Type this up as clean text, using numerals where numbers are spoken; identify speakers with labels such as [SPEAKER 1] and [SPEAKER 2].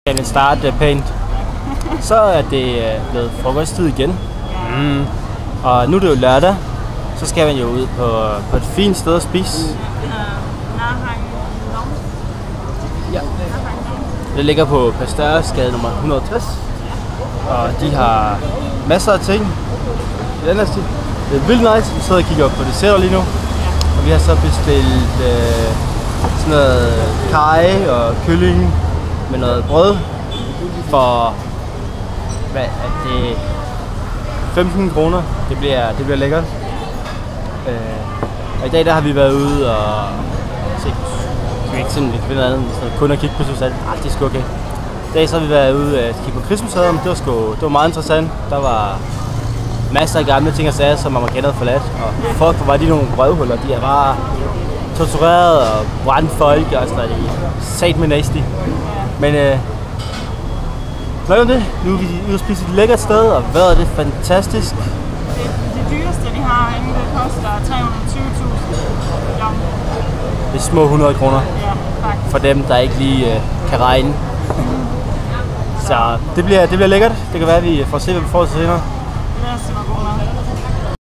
[SPEAKER 1] Kan vi starte pænt? Så er det blevet frokosttid igen. Og nu er det jo lørdag. Så skal man jo ud på et fint sted at spise. Ja. Det ligger på Pasteursgade nummer 160. Og de har masser af ting. Det er vildt nice. Vi sidder og kigger på desserter lige nu. Og vi har så bestilt sådan noget kaj og kylling med noget brød for, hvad er det, 15 kroner. Det bliver lækkert. Og i dag der har vi været ude og se, vi kan simpelthen finde noget andet, så kun at kigge på Susanne. Det er sgu okay. I dag så har vi været ude og kigge på Krigsmuseum. Det var meget interessant. Der var masser af gamle ting og sager, som amerikanerne havde forladt. Og folk, hvor var de nogle røvhuller. De er bare tortureret og brændt folk og sådan noget. Sat med nasty. Men hvad er det? Nu er vi ude og spise et lækkert sted, og vejret er det fantastisk.
[SPEAKER 2] Det dyreste, vi har herinde, det koster 320.000.
[SPEAKER 1] Det er små 100 kroner.
[SPEAKER 2] Ja, faktisk.
[SPEAKER 1] For dem, der ikke lige kan regne. Så det bliver lækkert. Det kan være, at vi får se, hvad vi får til senere.
[SPEAKER 2] Det er super god mad.